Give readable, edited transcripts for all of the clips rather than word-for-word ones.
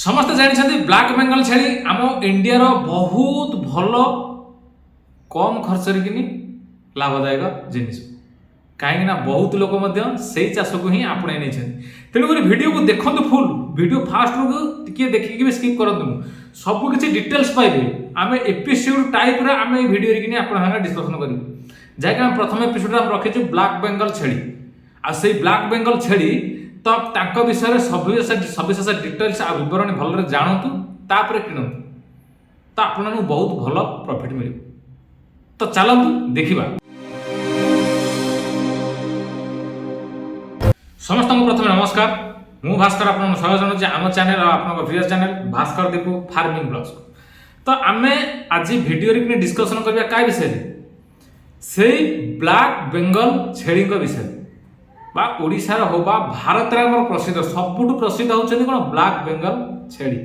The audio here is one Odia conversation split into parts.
समस्ते जानते ब्लैक बेंगल छेली आम इंडिया बहुत भल कम खर्च कि लाभदायक जिनिस कहीं बहुत लोक से चाष को ही आपणे नहीं तेणुक वीडियो को देखो फुल वीडियो फास्ट टी देखिए स्किप करूँ सबकि डिटेल्स पाइबे आम एपिसोड टाइप आम भिडियो डिस्कसन करूँ जहाँकि आम प्रथम एपिसोड रखीचु ब्लैक बेंगल छेली आ से ब्लैक बेंगल छेली तो तांको विषय सविशेष डिटेल्स आ विवरणी भलरे जानतु तापर किणतु तो आपको बहुत भल प्रॉफिट मिल तो चलतु देखा समस्त प्रथम नमस्कार मु भास्कर आपन स्वागत जनाऊँ आम चैनल आप प्रिय channel Bhaskar Deepu farming blogs तो आम आज वीडियो डिस्कसन करबा का विषय से ब्लैक बेंगल छेली विषय बा ओडिशार हो बा भारत में प्रसिद्ध सबुठ प्रसिद्ध होती कौन ब्लैक बेंगल छेली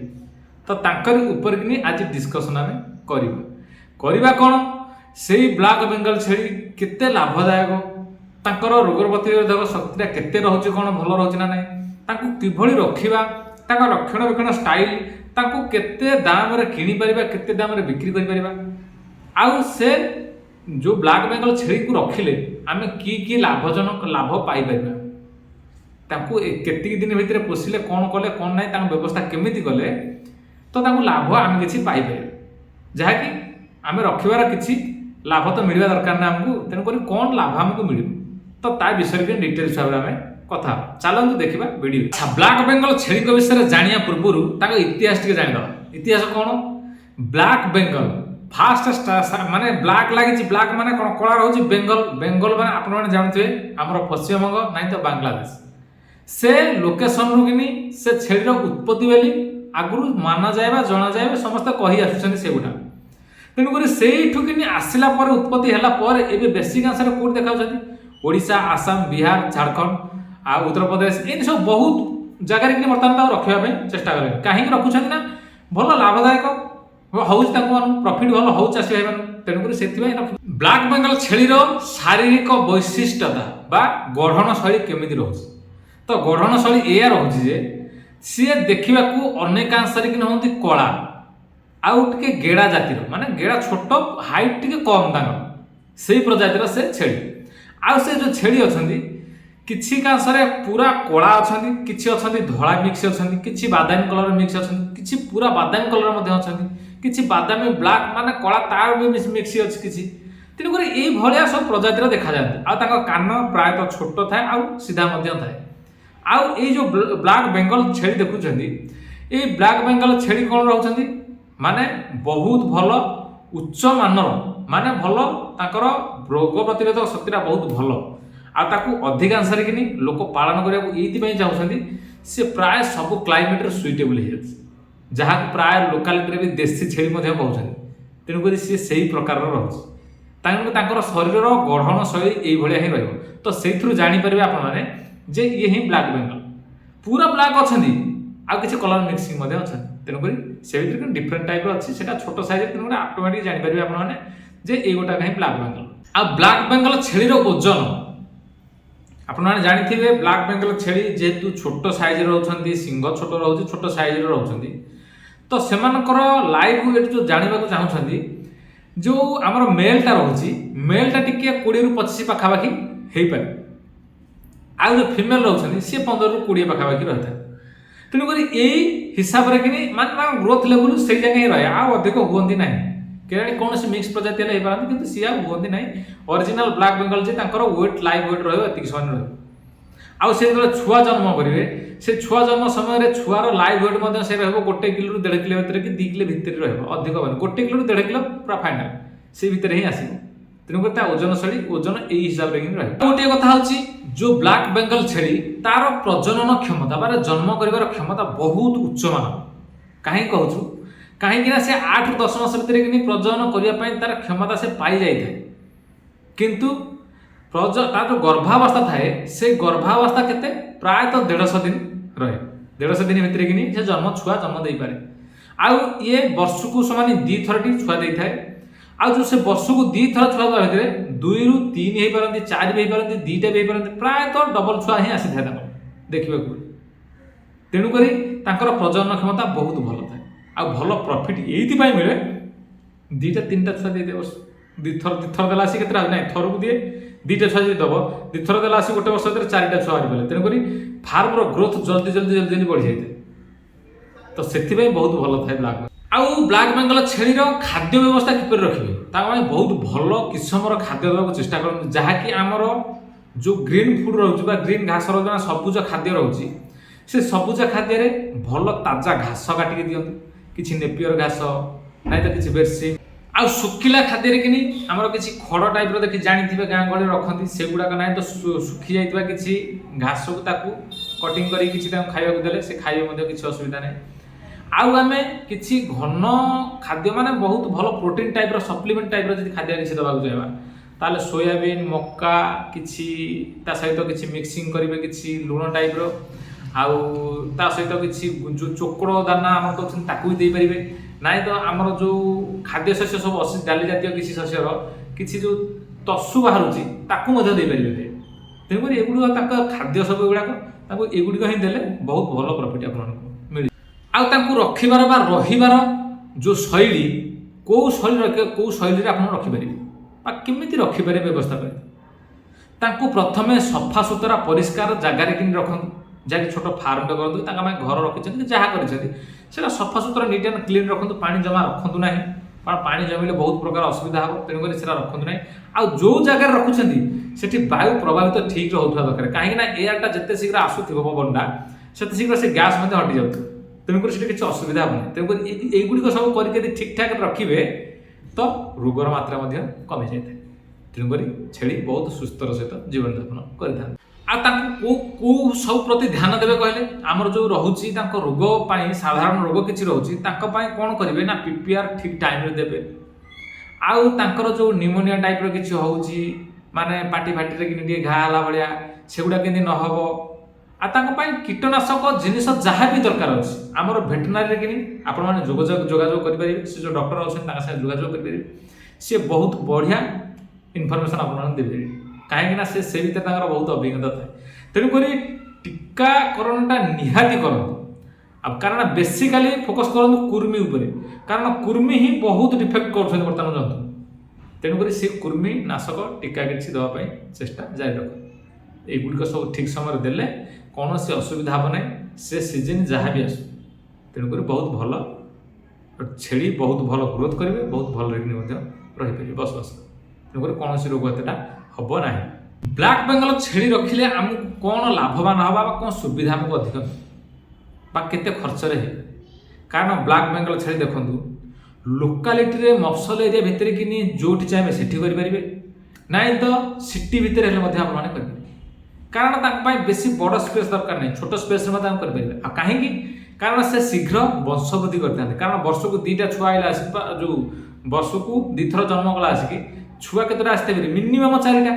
तो तांकर ऊपर कि आज डिस्कसन आम करवा कौन से ब्लैक बेंगल छेली केते लाभदायक तांकर रोग प्रतिरोधक शक्ति केते रहुछि कौन भल रहुछि ना नहीं किभली रखिबा तांका रक्षणाबेक्षण स्टाइल तांको केते दाम रे किनि परिबा केते दाम रे बिक्री करि परिबा आउ से जो ब्लैक बेंगल छेली को रखिले आमे की लाभजनक लाभ पाई परिबा तांको केतिक दिन भितर पोसिले कौन कले कौन नहीं तांको व्यवस्था केमिति कले तो तांको लाभ आमे किछि पाई परिबा जहाँकि आमे रखिबार किछि लाभ तो मिलवा दरकार ना हमको तेणुक कौन लाभ हमको मिल तो ता विषय में डिटेल्स भाव में कथा चलतु देखा वीडियो। अच्छा ब्लैक बेंगल छेली विषय जानिया पूर्व इतिहास टे जान इतिहास कौन ब्लैक बेंगल फास्ट माने ब्लैक लगी ब्लैक माने कौन कला रोचे बेंगल बेंगल माने आप जानते आमर पश्चिमबंग नहीं तो बांग्लादेश से लोकेशन रू कि से छेलीर उत्पत्ति बोली आगुरी माना जाए जना जाए समस्त कही आसुच्च से गुटा तेणुक से आसला उत्पत्ति है बेसिक आंसर कौट देखा ओडिशा आसाम बिहार झारखंड आ उत्तर प्रदेश ये सब बहुत जगह बर्तमान रखापी चेष्टा करें कहीं रखुच्च ना भल लाभदायक प्रॉफिट भल हो चाषी भाई तेणुक से ब्लैक बेंगल छेलीर शारीरिक वैशिष्ट्यता बा गढ़न शैली केमी रोचे तो गढ़न शैली या रोचे सी देखा अनेकांश कि कला आउ टे गेड़ा जातिर माने गेड़ा छोट हाइट टे कम तांकर से प्रजातिर से छेली आउ से जो छेली अच्छा किसी कांसरे पूरा कला अच्छा किसी अच्छा धला मिक्स अच्छा किसी बादामी कलर मिक्स अच्छा किसी पूरा बादामी कलर अच्छा किसी बादामी ब्लैक माने कला तार भी मिक्स अच्छी किसी तेणुक ये सब प्रजातिर देखा जाते कान प्रायतः छोट थाए आउ सीधा थाए आउ ये जो ब्लैक बेंगल छेली देखुं ये ब्लैक बेंगल छेली कौन रोचे माने बहुत भल उच्च मानर माने भल ताकर रोग प्रतिरोधक शक्ति बहुत भल आकु अधिकांश कि लोक पालन करने ये चाहते सी प्राय सब क्लाइमेट सुइटेबल हो जहाँ प्राय लोकालिटी भी देशी छेली कहते तेणुक सी से ही प्रकार रोचे शरीर गढ़न शैली ये ही रही से जापर आपने ये ही ब्लैक बेंगल पूरा ब्लैक अच्छा आ किसी कलर मिक्सिंग अच्छा तेणुक से डिफरेंट टाइप अच्छी छोट साइज तेणुक ऑटोमेटिक जापर आपने ये गोटा कहीं ब्लैक बेंगल आ ब्लैक बेंगल छेलीर ओजन आपने जानी ब्लैक बेंगल छेली जेहेतु छोट साइज रोचे सिंह छोट रोचे छोट साइज रोचे तो से लाइव वेट जो जानवा चाहते जो आमर मेलटा रोचे मेलटा टी 20 ରୁ 25 पाखापाखि हो पाए आउ जो फिमेल रोचे सी 15 ରୁ 20 पाखापाखि रही है तेणुक यही हिसाब से कि माने ग्रोथ लेवल से जगह ही रहे आ अधिक हुए ना केजाणी कौन से मिक्स प्रजाति कि सी हुए ना ओरिजिनल ब्लैक बेंगल जे वेट लाइव वेट रही समय आउ से छुआ जन्म करेंगे से छुआ जन्म समय छुआर लाइव वेट से रहा 1 किलो ରୁ 1.5 किलो भितर कि 2 किलो भितर रधिक 1 किलो ରୁ 1.5 किलो पूरा फाइनाल से भितर ही आस तेणुक ओजन शैली ओजन यही हिसाब से रही गोटे कथा हूँ जो ब्लैक बेंगल छेली तार प्रजनन क्षमता बारे जन्म कर क्षमता बहुत उच्च मान कहीं कहूँ कहीं से 8 ରୁ 10 मास भितर कि प्रजनन करने तार क्षमता से पाई जाए किंतु तार जो गर्भावस्था थाए से गर्भावस्था केते प्रायतः 150 दिन रहे 150 दिन भितर कि से जन्म छुआ जन्म दे पारे आउ ये वर्ष को समान 2 थर छुआ दे थाए आ जो से वर्ष को 2 थर छुआ भितर 2 ରୁ 3 हो पारती 4 भी हो पारती 2टा भी हो पारती प्रायतः डबल छुआ ही आसी था देखा तेणुक ତାଙ୍କର ପ୍ରଜନନ କ୍ଷମତା ବହୁତ ଭଲ ଥାଏ ଆଉ ଭଲ ପ୍ରଫିଟ୍ ଏଇଥିପାଇଁ ମିଳେ। 2ଟା 3ଟା ଛୁଆ ଦେଇଦେବ, ଦିଥର ଦେଲା ଆସି କେତେଟା ନାହିଁ, ଥରକୁ ଦିଏ 2ଟା ଛୁଆ ଯଦି ଦେବ, ଦିଥର ଦେଲା ଆସି ଗୋଟେ ବର୍ଷ ଭିତରେ 4ଟା ଛୁଆ ବାହାରିପାରିଲେ। ତେଣୁକରି ଫାର୍ମର ଗ୍ରୋଥ ଜଲ୍ଦି ବଢ଼ିଯାଇଥାଏ। ତ ସେଥିପାଇଁ ବହୁତ ଭଲ ଥାଏ ବ୍ଲାକ୍ ବେଙ୍ଗଲ। ଆଉ ବ୍ଲାକ୍ ବେଙ୍ଗଲ ଛେଳିର ଖାଦ୍ୟ ବ୍ୟବସ୍ଥା କିପରି ରଖିବେ, ତା ପାଇଁ ବହୁତ ଭଲ କିସମର ଖାଦ୍ୟ ଦେବାକୁ ଚେଷ୍ଟା କରନ୍ତୁ, ଯାହାକି ଆମର ଯେଉଁ ଗ୍ରୀନ୍ ଫୁଡ୍ ରହୁଛି ବା ଗ୍ରୀନ୍ ଘାସ ରହୁଛି ବା ସବୁଜ ଖାଦ୍ୟ ରହୁଛି, ସେ ସବୁଜ ଖାଦ୍ୟରେ ଭଲ ତାଜା ଘାସ କାଟିକି ଦିଅନ୍ତୁ, କିଛି ନେପିୟର ଘାସ ନାଇଁ ତ କିଛି ବେର୍ସି। ଆଉ ଶୁଖିଲା ଖାଦ୍ୟରେ କିନି ଆମର କିଛି ଖଡ଼ ଟାଇପ୍ର ଦେଖି ଜାଣିଥିବେ ଗାଁ ଗହଳିରେ ରଖନ୍ତି, ସେଗୁଡ଼ାକ ନାହିଁ ତ ଶୁଖି ଯାଇଥିବା କିଛି ଘାସକୁ ତାକୁ କଟିଂ କରିକି କିଛି ତାଙ୍କୁ ଖାଇବାକୁ ଦେଲେ ସେ ଖାଇବେ ମଧ୍ୟ, କିଛି ଅସୁବିଧା ନାହିଁ। ଆଉ ଆମେ କିଛି ଘନ ଖାଦ୍ୟ ମାନେ ବହୁତ ଭଲ ପ୍ରୋଟିନ୍ ଟାଇପ୍ର ସପ୍ଲିମେଣ୍ଟ ଟାଇପ୍ର ଯଦି ଖାଦ୍ୟ କିଛି ଦେବାକୁ ଚାହିଁବା, ତାହେଲେ ସୋୟାବିନ୍ ମକା କିଛି ତା ସହିତ କିଛି ମିକ୍ସିଂ କରିବେ, କିଛି ଲୁଣ ଟାଇପ୍ର, ଆଉ ତା ସହିତ କିଛି ଯେଉଁ ଚୋକଡ଼ ଦାନା ଆମର ଦେଉଛନ୍ତି ତାକୁ ବି ଦେଇପାରିବେ। ନାଇଁ ତ ଆମର ଯେଉଁ ଖାଦ୍ୟ ଶସ୍ୟ ସବୁ ଅଛି ଡାଲି ଜାତୀୟ କିଛି ଶସ୍ୟର କିଛି ଯେଉଁ ତସୁ ବାହାରୁଛି ତାକୁ ମଧ୍ୟ ଦେଇପାରିବେ। ତେଣୁକରି ଏଗୁଡ଼ିକ ତାଙ୍କ ଖାଦ୍ୟ ସବୁ ଏଗୁଡ଼ାକ ତାଙ୍କୁ ଏଗୁଡ଼ିକ ହିଁ ଦେଲେ ବହୁତ ଭଲ ପ୍ରଫିଟ୍ ଆପଣଙ୍କୁ ମିଳିବ। ଆଉ ତାଙ୍କୁ ରଖିବାର ବା ରହିବାର ଯେଉଁ ଶୈଳୀ, କେଉଁ ଶୈଳୀରେ ଆପଣ ରଖିପାରିବେ ବା କେମିତି ରଖିପାରିବେ ବ୍ୟବସ୍ଥା କରିବେ, ତାଙ୍କୁ ପ୍ରଥମେ ସଫା ସୁତରା ପରିଷ୍କାର ଜାଗାରେ କିଣି ରଖନ୍ତୁ, ଯାହାକି ଛୋଟ ଫାର୍ମଟେ କରନ୍ତୁ, ତାଙ୍କ ପାଇଁ ଘର ରଖିଛନ୍ତି ଯାହା କରିଛନ୍ତି ସେଇଟା ସଫାସୁତରା ନିଟ୍ ଆଣ୍ଡ କ୍ଲିନ୍ ରଖନ୍ତୁ। ପାଣି ଜମା ରଖନ୍ତୁ ନାହିଁ, କାରଣ ପାଣି ଜମିଲେ ବହୁତ ପ୍ରକାର ଅସୁବିଧା ହେବ, ତେଣୁକରି ସେଇଟା ରଖନ୍ତୁ ନାହିଁ। ଆଉ ଯେଉଁ ଜାଗାରେ ରଖୁଛନ୍ତି ସେଠି ବାୟୁ ପ୍ରଭାବିତ ଠିକ୍ରେ ହେଉଥିବା ଦରକାର, କାହିଁକିନା ଏୟାରଟା ଯେତେ ଶୀଘ୍ର ଆସୁଥିବ ପବନଟା ସେତେ ଶୀଘ୍ର ସେ ଗ୍ୟାସ୍ ମଧ୍ୟ ହଟି ଯାଉଥିବ, ତେଣୁକରି ସେଠି କିଛି ଅସୁବିଧା ହେବ ନାହିଁ। ତେଣୁକରି এইଗୁଡ଼ିକ ସବୁ କରିକି ଯଦି ଠିକ୍ଠାକ୍ ରଖିବେ ତ ରୋଗର ମାତ୍ରା ମଧ୍ୟ କମିଯାଇଥାଏ। ତେଣୁକରି ଛେଳି ବହୁତ ସୁସ୍ଥର ସହିତ ଜୀବନଯାପନ କରିଥାନ୍ତି। ଆଉ ତାଙ୍କୁ କେଉଁ ସବୁ ପ୍ରତି ଧ୍ୟାନ ଦେବେ କହିଲେ, ଆମର ଯେଉଁ ରହୁଛି ତାଙ୍କ ରୋଗ ପାଇଁ ସାଧାରଣ ରୋଗ କିଛି ରହୁଛି ତାଙ୍କ ପାଇଁ କ'ଣ କରିବେ ନା PPR ଠିକ୍ ଟାଇମ୍ରେ ଦେବେ। ଆଉ ତାଙ୍କର ଯେଉଁ ନିମୋନିଆ ଟାଇପ୍ର କିଛି ହେଉଛି ମାନେ ପାଟି ଫାଟିରେ କିନି ଟିକେ ଘା ହେଲା ଭଳିଆ ସେଗୁଡ଼ା କେମିତି ନ ହେବ, ଆଉ ତାଙ୍କ ପାଇଁ କୀଟନାଶକ ଜିନିଷ ଯାହା ବି ଦରକାର ଅଛି ଆମର ଭେଟେନାରୀରେ କିନି ଆପଣମାନେ ଯୋଗାଯୋଗ କରିପାରିବେ। ସେ ଯେଉଁ ଡକ୍ଟର ଅଛନ୍ତି ତାଙ୍କ ସାଙ୍ଗେ ଯୋଗାଯୋଗ କରିପାରିବେ, ସିଏ ବହୁତ ବଢ଼ିଆ ଇନଫର୍ମେସନ୍ ଆପଣମାନଙ୍କୁ ଦେବେ, କାହିଁକିନା ସେ ଭିତରେ ତାଙ୍କର ବହୁତ ଅଭିଜ୍ଞତା ଥାଏ। ତେଣୁକରି ଟୀକାକରଣଟା ନିହାତି କରନ୍ତୁ। ଆଉ କାରଣ ବେସିକାଲି ଫୋକସ୍ କରନ୍ତୁ କୁର୍ମୀ ଉପରେ, କାରଣ କୁର୍ମୀ ହିଁ ବହୁତ ଡିଫେକ୍ଟ କରୁଛନ୍ତି ବର୍ତ୍ତମାନ ଜନ୍ତୁ। ତେଣୁକରି ସେ କୁର୍ମୀ ନାଶକ ଟୀକା କିଛି ଦେବା ପାଇଁ ଚେଷ୍ଟା ଜାରି ରଖନ୍ତୁ। এইଗୁଡ଼ିକ ସବୁ ଠିକ୍ ସମୟରେ ଦେଲେ କୌଣସି ଅସୁବିଧା ହେବ ନାହିଁ, ସେ ସିଜନ୍ ଯାହା ବି ଆସୁ। ତେଣୁକରି ବହୁତ ଭଲ ଛେଳି ବହୁତ ଭଲ ଗ୍ରୋଥ୍ କରିବେ, ବହୁତ ଭଲ ରେଟ୍ ମଧ୍ୟ ରହିପାରିବେ ବସବାସ। ତେଣୁକରି କୌଣସି ରୋଗ ଏତେଟା ହେବ ନାହିଁ। ବ୍ଲାକ୍ ବେଙ୍ଗଲ ଛେଳି ରଖିଲେ ଆମକୁ କ'ଣ ଲାଭବାନ ହେବା ବା କ'ଣ ସୁବିଧା ଆମକୁ ଅଧିକ ବା କେତେ ଖର୍ଚ୍ଚରେ ହେବ, କାରଣ ବ୍ଲାକ୍ ବେଙ୍ଗଲ ଛେଳି ଦେଖନ୍ତୁ ଲୋକାଲିଟିରେ ମଫସଲ ଏରିଆ ଭିତରେ କିନି ଯେଉଁଠି ଚାହିଁବେ ସେଠି କରିପାରିବେ, ନାଇଁ ତ ସିଟି ଭିତରେ ହେଲେ ମଧ୍ୟ ଆପଣମାନେ କରିପାରିବେ, କାରଣ ତାଙ୍କ ପାଇଁ ବେଶୀ ବଡ଼ ସ୍ପେସ୍ ଦରକାର ନାହିଁ, ଛୋଟ ସ୍ପେସ୍ରେ ମଧ୍ୟ ଆମେ କରିପାରିବେ। ଆଉ କାହିଁକି, କାରଣ ସେ ଶୀଘ୍ର ବଂଶବୃଦ୍ଧି କରିଥାନ୍ତି, କାରଣ ବର୍ଷକୁ 2ଟା ଛୁଆ ଆଇଲା ଆସି ଯେଉଁ ବର୍ଷକୁ 2ଥର ଜନ୍ମ କଲା ଆସିକି ଛୁଆ କେତେଟା ଆସିଥିବେ ମିନିମମ୍ 4ଟା।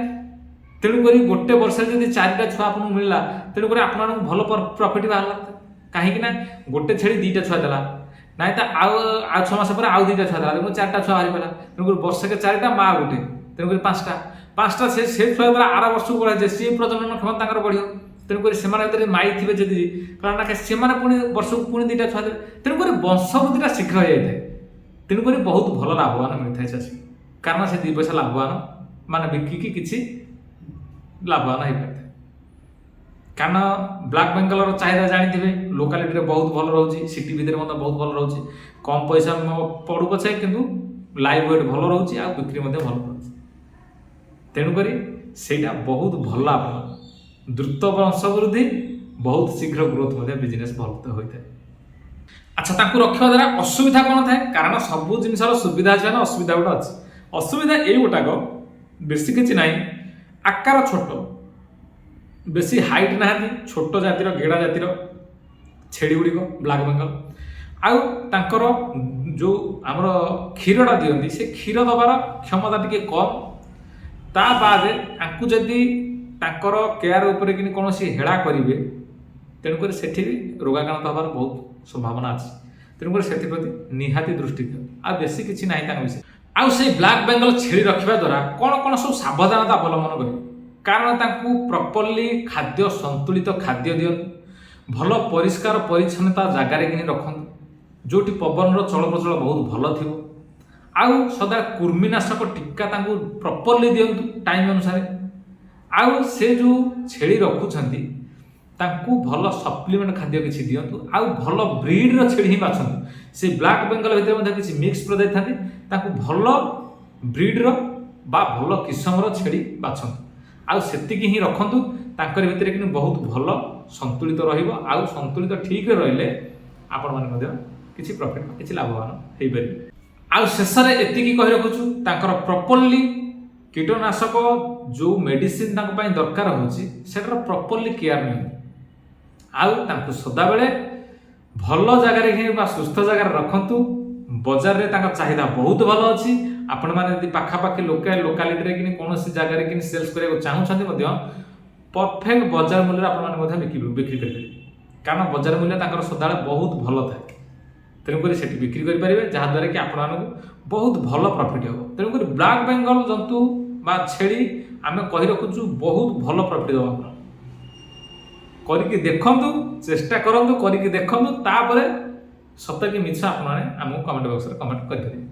ତେଣୁକରି ଗୋଟେ ବର୍ଷରେ ଯଦି 4ଟା ଛୁଆ ଆପଣଙ୍କୁ ମିଳିଲା, ତେଣୁକରି ଆପଣମାନଙ୍କୁ ଭଲ ପ୍ରଫିଟ୍ ବାହାରିଲା, କାହିଁକି ନା ଗୋଟେ ଛେଳି 2ଟା ଛୁଆ ଦେଲା, ନାଇଁ ତ ଆଉ 6 ମାସ ପରେ ଆଉ 2ଟା ଛୁଆ ଦେଲା, ତେଣୁ 4ଟା ଛୁଆ ବାହାରିଗଲା। ତେଣୁକରି ବର୍ଷକେ 4ଟା ମା ଗୋଟେ, ତେଣୁକରି 5ଟା ସେ ଛୁଆ ଦ୍ୱାରା ଆର ବର୍ଷକୁ ବଢ଼ାଯାଏ, ସିଏ ପ୍ରଜନନ କ୍ଷମତା ତାଙ୍କର ବଢ଼ିବ। ତେଣୁକରି ସେମାନେ ଭିତରେ ମାଇ ଥିବେ ଯଦି, କାରଣ ସେମାନେ ପୁଣି ବର୍ଷକୁ ପୁଣି 2ଟା ଛୁଆ ଦେବେ, ତେଣୁକରି ବଂଶବୃଦ୍ଧିଟା ଶୀଘ୍ର ହେଇଯାଇଥାଏ। ତେଣୁକରି ବହୁତ ଭଲ ଲାଭବାନ ମିଳିଥାଏ ଚାଷୀ, କାରଣ ସେ 2 ପଇସା ଲାଭବାନ ମାନେ ବିକିକି କିଛି ଲାଭବାନ ହେଇପାରିଥାଏ। କାରଣ ବ୍ଲାକ୍ ବେଙ୍ଗଲର ଚାହିଦା ଜାଣିଥିବେ ଲୋକାଲିଟିରେ ବହୁତ ଭଲ ରହୁଛି, ସିଟି ଭିତରେ ମଧ୍ୟ ବହୁତ ଭଲ ରହୁଛି, କମ୍ ପଇସା ପଡ଼ୁ ପଛେ କିନ୍ତୁ ଲାଇଭ୍ ୱେଟ୍ ଭଲ ରହୁଛି ଆଉ ବିକ୍ରି ମଧ୍ୟ ଭଲ ରହୁଛି। ତେଣୁକରି ସେଇଟା ବହୁତ ଭଲ ଆପଣ ଦ୍ରୁତ ବଂଶବୃଦ୍ଧି, ବହୁତ ଶୀଘ୍ର ଗ୍ରୋଥ୍ ମଧ୍ୟ ବିଜନେସ୍ ଭଲ ହୋଇଥାଏ। ଆଚ୍ଛା, ତାଙ୍କୁ ରଖିବା ଦ୍ୱାରା ଅସୁବିଧା କ'ଣ ଥାଏ, କାରଣ ସବୁ ଜିନିଷର ସୁବିଧା ଅଛି ମାନେ ଅସୁବିଧା ଗୋଟେ ଅଛି। ଅସୁବିଧା ଏଇଗୁଟାକ ବେଶୀ କିଛି ନାହିଁ, ଆକାର ଛୋଟ, ବେଶୀ ହାଇଟ୍ ନାହାନ୍ତି, ଛୋଟ ଜାତିର ଗେଡ଼ା ଜାତିର ଛେଳି ଗୁଡ଼ିକ ବ୍ଲାକ୍ ବେଙ୍ଗଲ। ଆଉ ତାଙ୍କର ଯେଉଁ ଆମର କ୍ଷୀରଟା ଦିଅନ୍ତି ସେ କ୍ଷୀର ଦେବାର କ୍ଷମତା ଟିକେ କମ୍। ତା ବାଦେ ତାଙ୍କୁ ଯଦି ତାଙ୍କର କେୟାର ଉପରେ କିନି କୌଣସି ହେଳା କରିବେ, ତେଣୁକରି ସେଠି ବି ରୋଗାକ୍ରାନ୍ତ ହେବାର ବହୁତ ସମ୍ଭାବନା ଅଛି। ତେଣୁକରି ସେଥିପ୍ରତି ନିହାତି ଦୃଷ୍ଟି ଦିଅନ୍ତୁ, ଆଉ ବେଶୀ କିଛି ନାହିଁ ତାଙ୍କ ବିଷୟରେ। ଆଉ ସେଇ ବ୍ଲାକ୍ ବେଙ୍ଗଲ ଛେଳି ରଖିବା ଦ୍ୱାରା କ'ଣ କ'ଣ ସବୁ ସାବଧାନତା ଅବଲମ୍ବନ କରିବେ, କାରଣ ତାଙ୍କୁ ପ୍ରପରଲି ଖାଦ୍ୟ ସନ୍ତୁଳିତ ଖାଦ୍ୟ ଦିଅନ୍ତୁ, ଭଲ ପରିଷ୍କାର ପରିଚ୍ଛନ୍ନତା ଜାଗାରେ କିନି ରଖନ୍ତୁ, ଯେଉଁଠି ପବନର ଚଳପ୍ରଚଳ ବହୁତ ଭଲ ଥିବ। ଆଉ ସଦା କୃମିନାଶକ ଟୀକା ତାଙ୍କୁ ପ୍ରପରଲି ଦିଅନ୍ତୁ ଟାଇମ୍ ଅନୁସାରେ। ଆଉ ସେ ଯେଉଁ ଛେଳି ରଖୁଛନ୍ତି ତାଙ୍କୁ ଭଲ ସପ୍ଲିମେଣ୍ଟ ଖାଦ୍ୟ କିଛି ଦିଅନ୍ତୁ। ଆଉ ଭଲ ବ୍ରିଡର ଛେଳି ହିଁ ବାଛନ୍ତୁ। ସେ ବ୍ଲାକ୍ ବେଙ୍ଗଲ ଭିତରେ ମଧ୍ୟ କିଛି ମିକ୍ସ କରିଦେଇଥାନ୍ତି, ତାଙ୍କୁ ଭଲ ବ୍ରିଡର ବା ଭଲ କିସମର ଛେଳି ବାଛନ୍ତୁ। ଆଉ ସେତିକି ହିଁ ରଖନ୍ତୁ, ତାଙ୍କର ଭିତରେ କିନ୍ତୁ ବହୁତ ଭଲ ସନ୍ତୁଳିତ ରହିବ। ଆଉ ସନ୍ତୁଳିତ ଠିକରେ ରହିଲେ ଆପଣମାନେ ମଧ୍ୟ କିଛି ପ୍ରଫିଟ୍ କିଛି ଲାଭବାନ ହେଇପାରିବେ। ଆଉ ଶେଷରେ ଏତିକି କହି ରଖୁଛୁ, ତାଙ୍କର ପ୍ରପରଲି କୀଟନାଶକ ଯେଉଁ ମେଡିସିନ ତାଙ୍କ ପାଇଁ ଦରକାର ହେଉଛି ସେଟାର ପ୍ରପରଲି କେୟାର ନିଅନ୍ତୁ। ଆଉ ତାଙ୍କୁ ସଦାବେଳେ ଭଲ ଜାଗାରେ ହିଁ ବା ସୁସ୍ଥ ଜାଗାରେ ରଖନ୍ତୁ। ବଜାରରେ ତାଙ୍କ ଚାହିଦା ବହୁତ ଭଲ ଅଛି। ଆପଣମାନେ ଯଦି ପାଖାପାଖି ଲୋକାଲିଟିରେ କିନି କୌଣସି ଜାଗାରେ କିନି ସେଲ୍ସ କରିବାକୁ ଚାହୁଁଛନ୍ତି ମଧ୍ୟ ପରଫେକ୍ଟ ବଜାର ମୂଲ୍ୟରେ ଆପଣମାନେ ମଧ୍ୟ ବିକ୍ରି କରିପାରିବେ, କାରଣ ବଜାର ମୂଲ୍ୟ ତାଙ୍କର ସଦାବେଳେ ବହୁତ ଭଲ ଥାଏ। ତେଣୁକରି ସେଠି ବିକ୍ରି କରିପାରିବେ, ଯାହାଦ୍ୱାରା କି ଆପଣମାନଙ୍କୁ ବହୁତ ଭଲ ପ୍ରଫିଟ୍ ହେବ। ତେଣୁକରି ବ୍ଲାକ୍ ବେଙ୍ଗଲ ଜନ୍ତୁ ବା ଛେଳି ଆମେ କହି ରଖୁଛୁ ବହୁତ ଭଲ ପ୍ରଫିଟ୍ ଦେବ। ଆପଣ କରିକି ଦେଖନ୍ତୁ, ଚେଷ୍ଟା କରନ୍ତୁ, କରିକି ଦେଖନ୍ତୁ, ତାପରେ ସତ କି ମିଛ ଆପଣମାନେ ଆମକୁ କମେଣ୍ଟ ବକ୍ସରେ କମେଣ୍ଟ କରିପାରିବେ।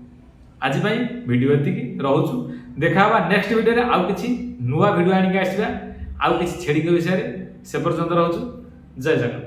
ଆଜି ପାଇଁ ଭିଡ଼ିଓ ଏତିକି ରହୁଛୁ। ଦେଖା ହେବା ନେକ୍ସଟ ଭିଡ଼ିଓରେ। ଆଉ କିଛି ନୂଆ ଭିଡ଼ିଓ ଆଣିକି ଆସିବା, ଆଉ କିଛି ଛେଳିଙ୍କ ବିଷୟରେ। ସେ ପର୍ଯ୍ୟନ୍ତ ରହୁଛୁ। ଜୟ ଜଗନ୍ନାଥ।